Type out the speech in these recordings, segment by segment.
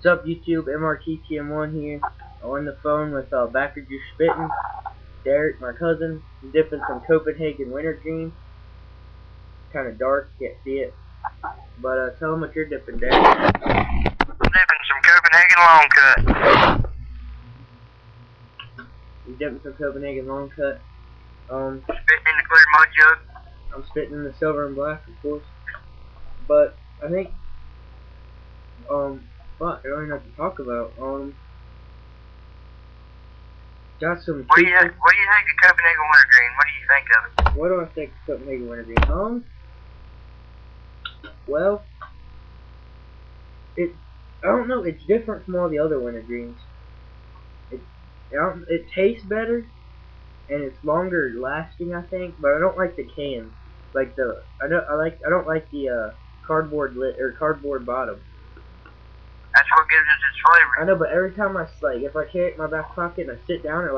What's up, YouTube? MRTTM1 here. On the phone with Baccerjuciespittin, Derek, my cousin. I'm dipping some Copenhagen wintergreen. Kind of dark, can't see it. But tell them what you're dipping, Derek. I'm dipping some Copenhagen long cut. You're dipping some Copenhagen long cut. Spitting in the clear mud jug. I'm spitting in the silver and black, of course. But I think, fuck, I don't even know what to talk about. Got some. What do you think of Copenhagen wintergreen? What do you think of it? What do I think of Copenhagen wintergreen? Well, I don't know. It's different from all the other wintergreens. It tastes better, and it's longer lasting, I think. But I don't like the can. Like I don't like the cardboard lid or cardboard bottom. That's what gives it its flavor. I know, but every time if I carry it in my back pocket and I sit down, it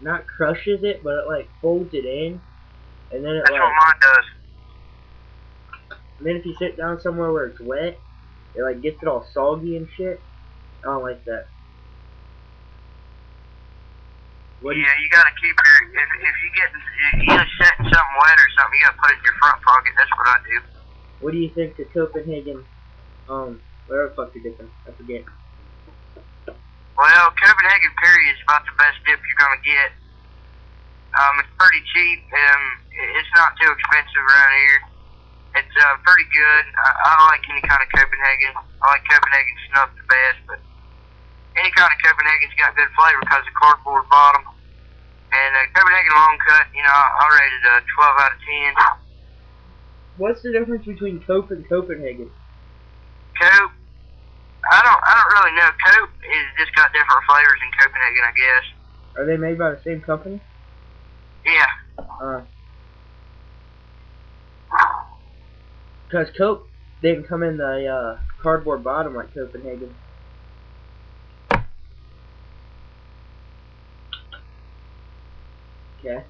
not crushes it, but it folds it in, and then that's what mine does. And then if you sit down somewhere where it's wet, it gets it all soggy and shit. I don't like that. You gotta keep your if you set in something wet or something, you gotta put it in your front pocket. That's what I do. What do you think the Copenhagen whatever the fuck you're dipping? I forget. Well, Copenhagen period is about the best dip you're gonna get. It's pretty cheap. It's not too expensive around here. It's pretty good. I like any kind of Copenhagen. I like Copenhagen snuff the best, but any kind of Copenhagen's got good flavor because of cardboard bottom. And Copenhagen long cut, I rate it a 12 out of 10. What's the difference between Cope and Copenhagen? Cope, I don't really know. Cope is just got different flavors in Copenhagen, I guess. Are they made by the same company? Yeah. Because Cope didn't come in the cardboard bottom like Copenhagen. Okay.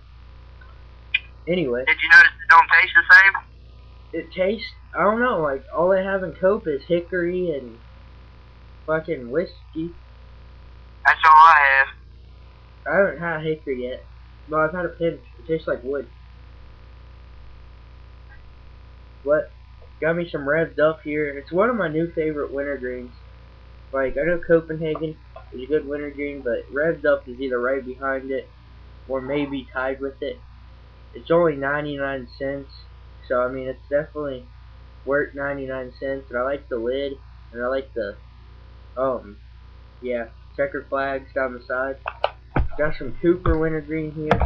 Anyway. Did you notice it don't taste the same? It tastes, I don't know, all they have in Cope is hickory and fucking whiskey. That's all I have. I haven't had hickory yet, but I've had a pinch. It tastes like wood. What? Got me some revved up here. It's one of my new favorite wintergreens. I know Copenhagen is a good wintergreen, but revved up is either right behind it or maybe tied with it. It's only 99 cents. So, I mean, it's definitely worth 99 cents, and I like the lid, and I like the, checkered flags down the side. Got some Cooper wintergreen here.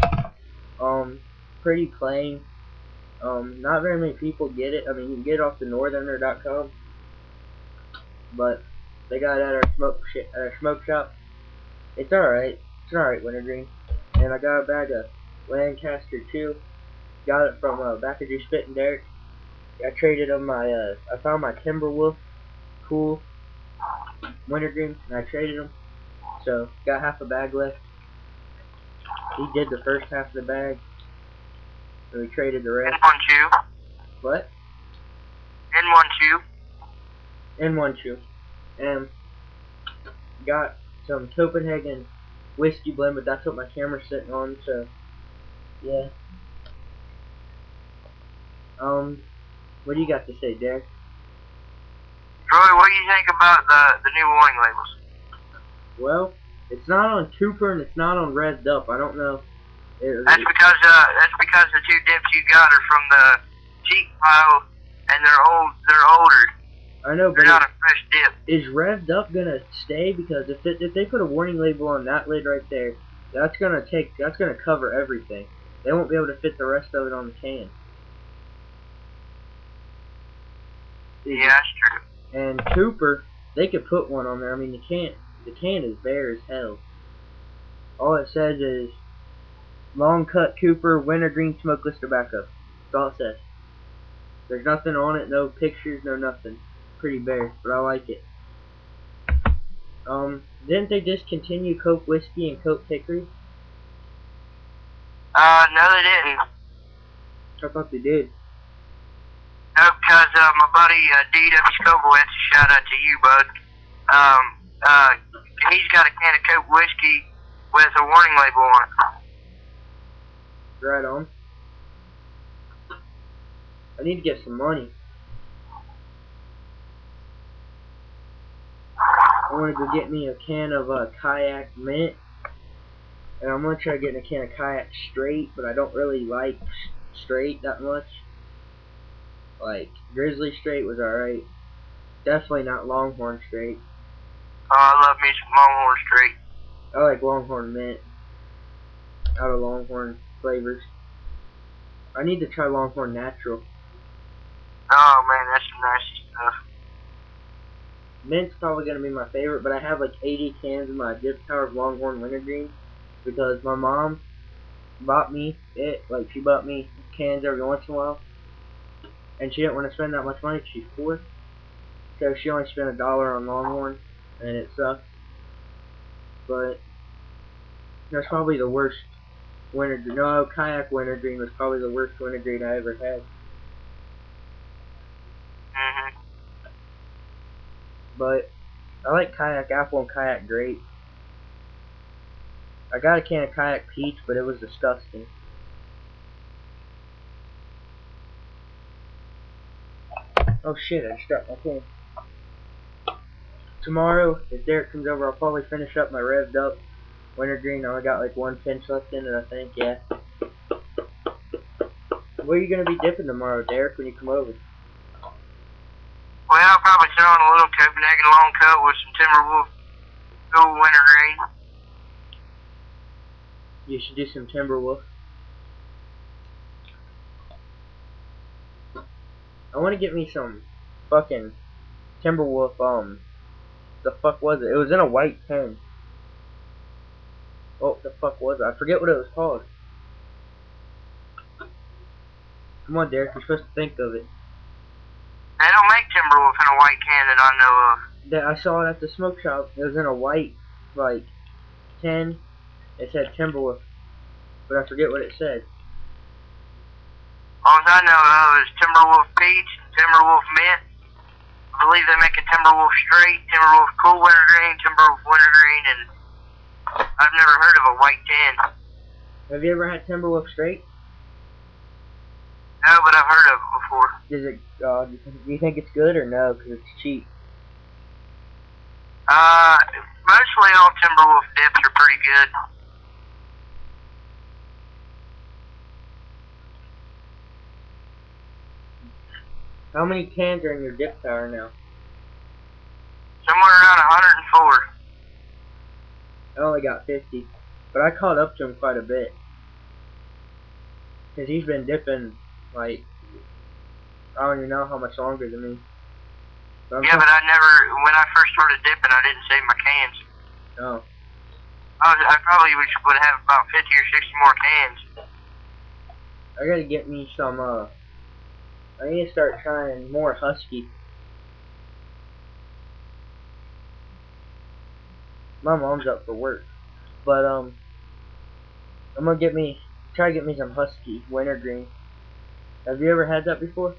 Pretty plain. Not very many people get it. I mean, you can get it off the northerner.com, but they got it at our smoke shop. It's alright. It's an alright wintergreen. And I got a bag of Lancaster too. Got it from Baccerjuciespittin, Derek. I traded him I found my Timberwolf cool wintergreen, and I traded him. So, got half a bag left. He did the first half of the bag, and we traded the rest. In one chew. What? In one chew. In one chew. And got some Copenhagen whiskey blend, but that's what my camera's sitting on, so, yeah. What do you got to say, Derek? Troy, what do you think about the new warning labels? Well, it's not on Cooper and it's not on Revved Up. I don't know. That's because the two dips you got are from the cheap pile, and they're older. I know, but they're not a fresh dip. Is Revved Up gonna stay? Because if they put a warning label on that lid right there, that's gonna cover everything. They won't be able to fit the rest of it on the can. Yeah, that's true. And Cooper, they could put one on there. I mean, the can is bare as hell. All it says is long cut Cooper wintergreen smokeless tobacco. That's all it says. There's nothing on it, no pictures, no nothing. Pretty bare, but I like it. Didn't they discontinue Cope whiskey and Cope hickory? No, they didn't. I thought they did. No, because my buddy buddy D.W. Scoble, that's a shout out to you, bud. He's got a can of Coke whiskey with a warning label on it. Right on. I need to get some money. I want to go get me a can of Kayak Mint. And I'm going to try getting a can of Kayak Straight, but I don't really like Straight that much. Like, Grizzly Straight was alright. Definitely not Longhorn Straight. Oh, I love me some Longhorn Straight. I like Longhorn Mint. Out of Longhorn flavors. I need to try Longhorn Natural. Oh, man, that's some nice stuff. Mint's probably going to be my favorite, but I have like 80 cans in my Dipp tower of Longhorn Wintergreen because my mom bought me it. Like, she bought me cans every once in a while. And she didn't want to spend that much money because she's poor. So she only spent $1 on Longhorn, and it sucked. But that's probably the worst wintergreen. No, Kayak Wintergreen was probably the worst wintergreen I ever had. But I like Kayak Apple and Kayak Grape. I got a can of Kayak Peach, but it was disgusting. Oh shit, I just dropped my can. Tomorrow, if Derek comes over, I'll probably finish up my revved up wintergreen. I only got like 1 pinch left in it, I think, yeah. What are you going to be dipping tomorrow, Derek, when you come over? Well, I'll probably throw in a little Copenhagen long coat with some Timberwolf cool wintergreen. You should do some Timberwolf. I want to get me some fucking Timberwolf, the fuck was it? It was in a white pen. Oh, the fuck was it? I forget what it was called. Come on, Derek, you're supposed to think of it. They don't make Timberwolf in a white can that I know of. I saw it at the smoke shop. It was in a white, like, tin. It said Timberwolf, but I forget what it said. All I know of is Timberwolf Peach, Timberwolf Mint. I believe they make a Timberwolf Straight, Timberwolf Cool Wintergreen, Timberwolf Wintergreen, and I've never heard of a white tin. Have you ever had Timberwolf Straight? No, but I've heard of it before. Is it? Do you think it's good or no? Because it's cheap. Mostly all Timberwolf dips are pretty good. How many cans are in your Dipp tower now? Somewhere around 104. I only got 50, but I caught up to him quite a bit. Because he's been dipping, like, I don't even know how much longer than me. But yeah, but I never, when I first started dipping, I didn't save my cans. Oh. I probably would have about 50 or 60 more cans. I gotta get me some, I need to start trying more Husky. My mom's up for work. But, I'm gonna try to get me some Husky Wintergreen. Have you ever had that before?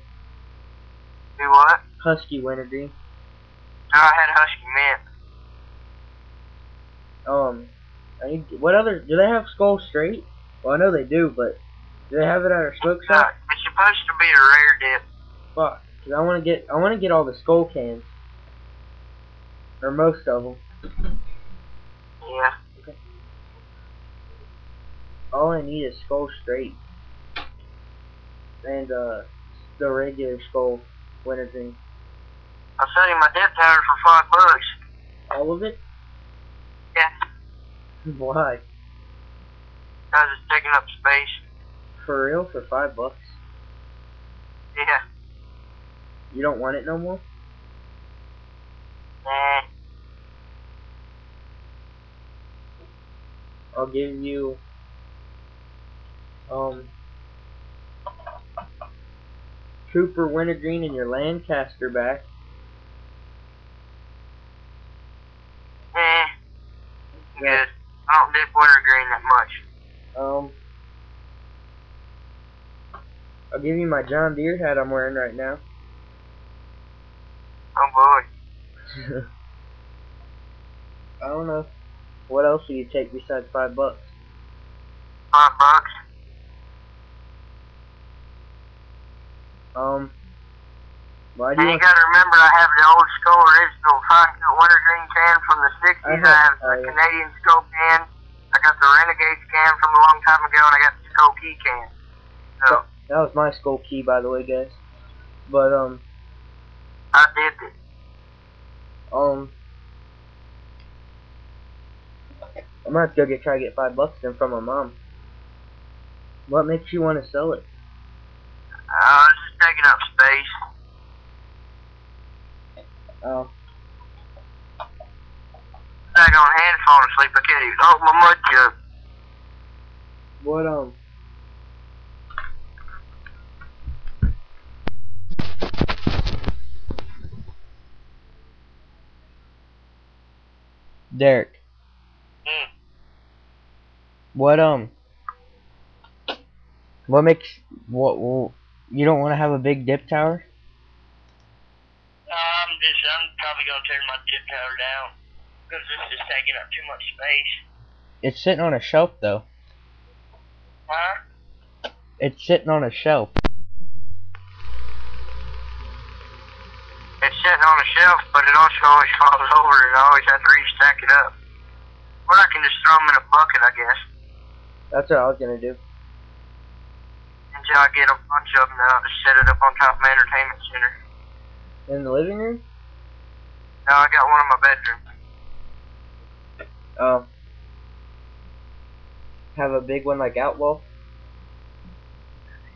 Do what? Husky Wintergreen. No, I had Husky Mint. What other, do they have Skull Straight? Well, I know they do, but do they have it at our smoke shop? It's supposed to be a rare dip. Fuck, cause I wanna get all the Skull cans. Or most of them. Yeah. Okay. All I need is Skull Straight. And, the regular Skull Wintergreen. I'll sell you my dip tower for $5. All of it? Yeah. Why? Because it's taking up space. For real? For $5? Yeah. You don't want it no more? Nah. I'll give you, Cooper Wintergreen and your Lancaster back. Good. I don't dip wintergreen that much. I'll give you my John Deere hat I'm wearing right now. I don't know. What else will you take besides $5? $5. Why do And you you want? gotta remember, I have the old school original fine wintergreen can from the 60s. I have the Canadian Skull can. I got the Renegades can from a long time ago, and I got the Skull Key can. So That was my Skull Key, by the way, guys. But I dipped it. I'm gonna have to go try to get $5 then from my mom. What makes you want to sell it? It's just taking up space. Oh. Back on hand falling asleep. I can't even hold my mud jug. What Derek. What makes what you don't want to have a big dip tower? I'm probably gonna turn my dip tower down because this is taking up too much space. It's sitting on a shelf though. Huh? It's sitting on a shelf. It's sitting on a shelf, but it also always falls over, and I always have to restack it up. Or I can just throw them in a bucket, I guess. That's what I was gonna do. Until I get a bunch of them, then I'll just set it up on top of my entertainment center. In the living room? No, I got one in my bedroom. Oh. Have a big one like Outlaw?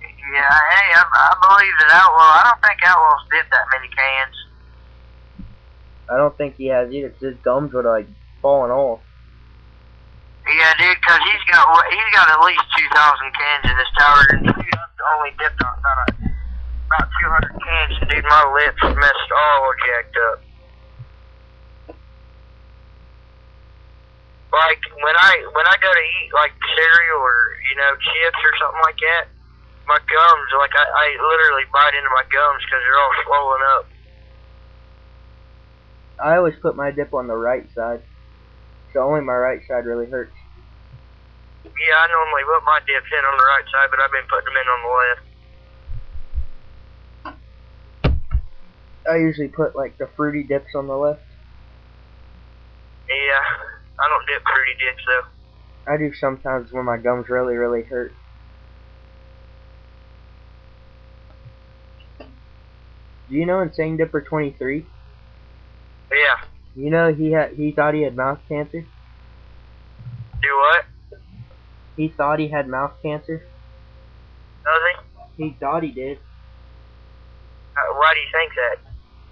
Yeah, hey, I believe that Outlaw, I don't think Outlaw's did that many cans. I don't think he has either, 'cause his gums would like falling off. Yeah, dude, because he's got at least 2,000 cans in his tower, and I've only dipped on about 200 cans, and dude, my lips messed all jacked up. Like when I go to eat like cereal or chips or something like that, my gums, like I literally bite into my gums because they're all swollen up. I always put my dip on the right side, so only my right side really hurts. Yeah, I normally put my dips in on the right side, but I've been putting them in on the left. I usually put like the fruity dips on the left. Yeah, I don't dip fruity dips though. I do sometimes when my gums really, really hurt. Do you know Insane Dipper 23? Yeah. You know he thought he had mouth cancer? Do what? He thought he had mouth cancer. Does he? He thought he did. Why do you think that?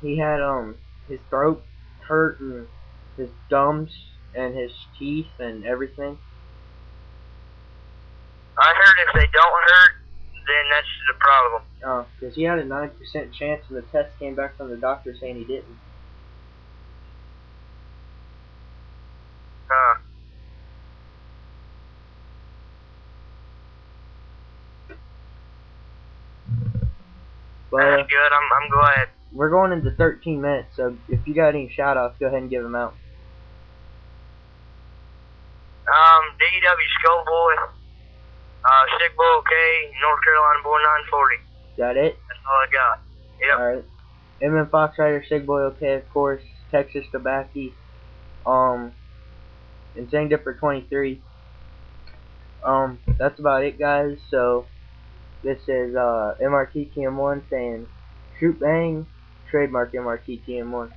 He had his throat hurt and his gums and his teeth and everything. I heard if they don't hurt, then that's the problem. Oh, because he had a 9% chance and the test came back from the doctor saying he didn't. But, that's good. I'm glad. We're going into 13 minutes, so if you got any shout-outs, go ahead and give them out. DW Skullboy, Sick Boy OK, North Carolina Boy 940. Got it? That's all I got. Yep. Alright. M Fox Rider, Sig Boy OK, of course, Texas Tobacco, Insane Dipper 23. That's about it, guys. So this is MRTTM1 saying shoot bang, trademark MRTTM1.